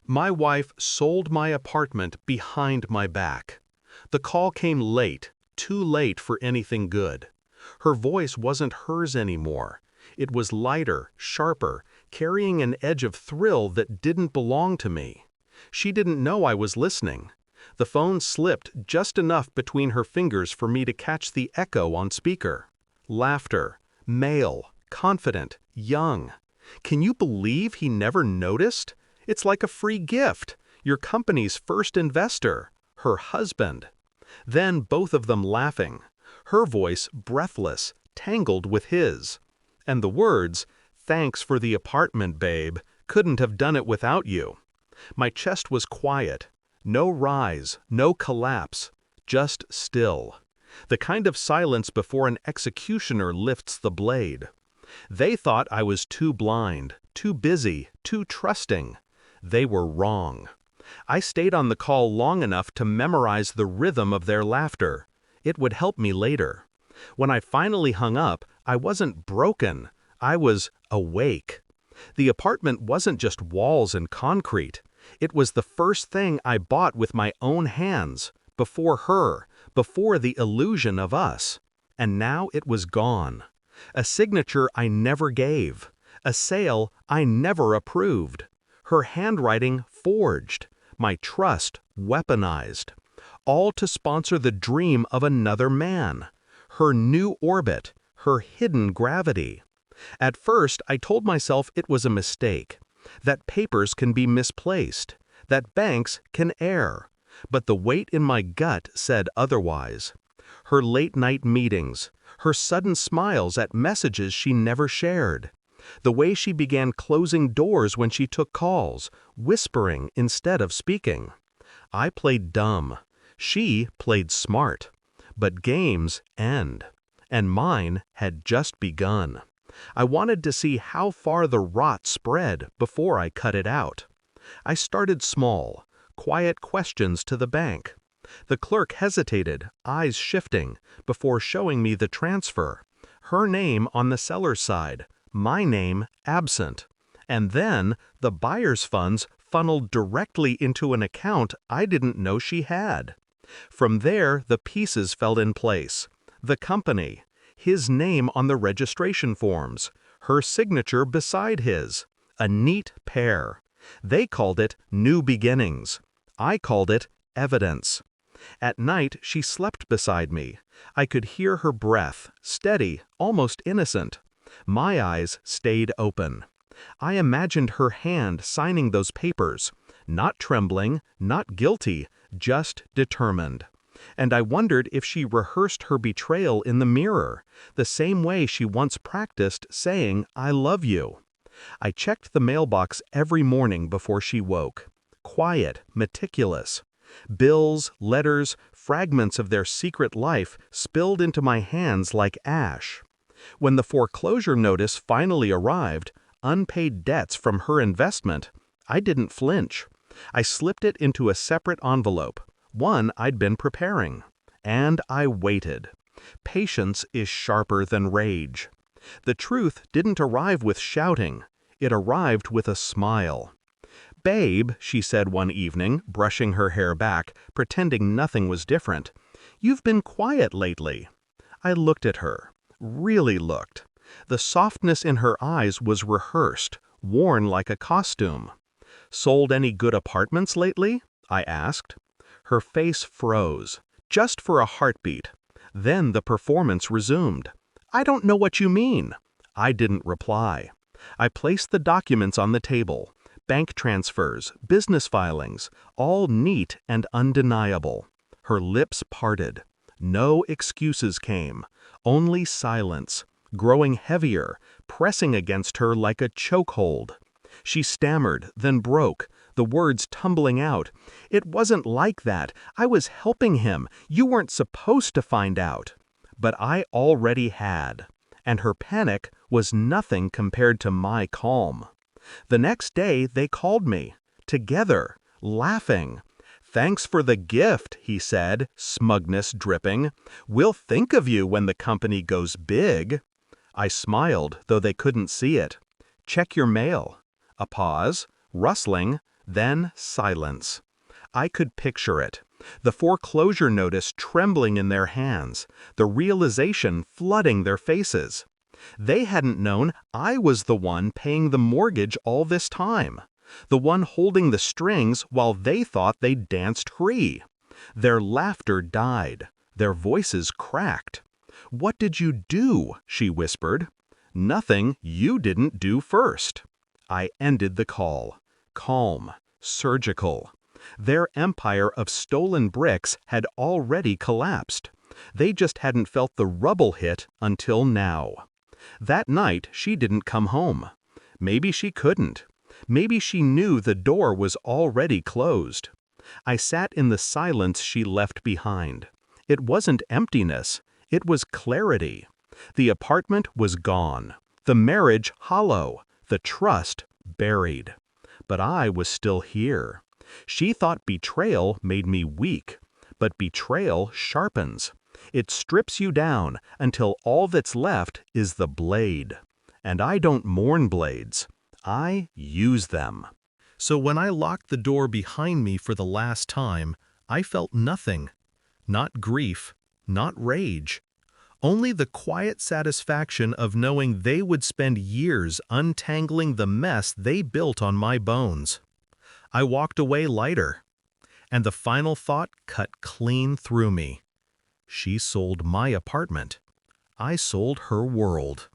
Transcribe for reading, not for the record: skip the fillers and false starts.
My wife sold my apartment behind my back. The call came late, too late for anything good. Her voice wasn't hers anymore. It was lighter, sharper, carrying an edge of thrill that didn't belong to me. She didn't know I was listening. The phone slipped just enough between her fingers for me to catch the echo on speaker. Laughter. Male. Confident. Young. Can you believe he never noticed? It's like a free gift. Your company's first investor. Her husband. Then both of them laughing. Her voice breathless, tangled with his. And the words, "Thanks for the apartment, babe. Couldn't have done it without you." My chest was quiet. No rise, no collapse. Just still. The kind of silence before an executioner lifts the blade. They thought I was too blind, too busy, too trusting. They were wrong. I stayed on the call long enough to memorize the rhythm of their laughter. It would help me later. When I finally hung up, I wasn't broken. I was awake. The apartment wasn't just walls and concrete. It was the first thing I bought with my own hands, before her, before the illusion of us. And now it was gone. A signature I never gave. A sale I never approved. Her handwriting forged. My trust weaponized. All to sponsor the dream of another man. Her new orbit. Her hidden gravity. At first, I told myself it was a mistake. That papers can be misplaced. That banks can err. But the weight in my gut said otherwise. Her late-night meetings. Her sudden smiles at messages she never shared. The way she began closing doors when she took calls, whispering instead of speaking. I played dumb. She played smart. But games end. And mine had just begun. I wanted to see how far the rot spread before I cut it out. I started small, quiet questions to the bank. The clerk hesitated, eyes shifting, before showing me the transfer. Her name on the seller's side, my name absent. And then the buyer's funds funneled directly into an account I didn't know she had. From there, the pieces fell in place. The company, his name on the registration forms, her signature beside his. A neat pair. They called it new beginnings. I called it evidence. At night, she slept beside me. I could hear her breath, steady, almost innocent. My eyes stayed open. I imagined her hand signing those papers, not trembling, not guilty, just determined. And I wondered if she rehearsed her betrayal in the mirror, the same way she once practiced saying, "I love you." I checked the mailbox every morning before she woke. Quiet, meticulous. Bills, letters, fragments of their secret life spilled into my hands like ash. When the foreclosure notice finally arrived, unpaid debts from her investment, I didn't flinch. I slipped it into a separate envelope, one I'd been preparing. And I waited. Patience is sharper than rage. The truth didn't arrive with shouting. It arrived with a smile. "Babe," she said one evening, brushing her hair back, pretending nothing was different, "you've been quiet lately." I looked at her. Really looked. The softness in her eyes was rehearsed, worn like a costume. "Sold any good apartments lately?" I asked. Her face froze, just for a heartbeat. Then the performance resumed. "I don't know what you mean." I didn't reply. I placed the documents on the table. Bank transfers, business filings, all neat and undeniable. Her lips parted. No excuses came, only silence, growing heavier, pressing against her like a chokehold. She stammered, then broke, the words tumbling out. "It wasn't like that. I was helping him. You weren't supposed to find out." But I already had. And her panic was nothing compared to my calm. The next day they called me, together, laughing. "Thanks for the gift," he said, smugness dripping. "We'll think of you when the company goes big." I smiled, though they couldn't see it. "Check your mail." A pause, rustling, Then silence. I could picture it. The foreclosure notice trembling in their hands, the realization flooding their faces. They hadn't known I was the one paying the mortgage all this time, the one holding the strings while they thought they danced free. Their laughter died. Their voices cracked. "What did you do?" she whispered. "Nothing you didn't do first." I ended the call. Calm, surgical. Their empire of stolen bricks had already collapsed. They just hadn't felt the rubble hit until now. That night, she didn't come home. Maybe she couldn't. Maybe she knew the door was already closed. I sat in the silence she left behind. It wasn't emptiness. It was clarity. The apartment was gone. The marriage hollow. The trust buried. But I was still here. She thought betrayal made me weak. But betrayal sharpens. It strips you down until all that's left is the blade. And I don't mourn blades. I use them. So when I locked the door behind me for the last time, I felt nothing. Not grief, not rage. Only the quiet satisfaction of knowing they would spend years untangling the mess they built on my bones. I walked away lighter. And the final thought cut clean through me. She sold my apartment. I sold her world.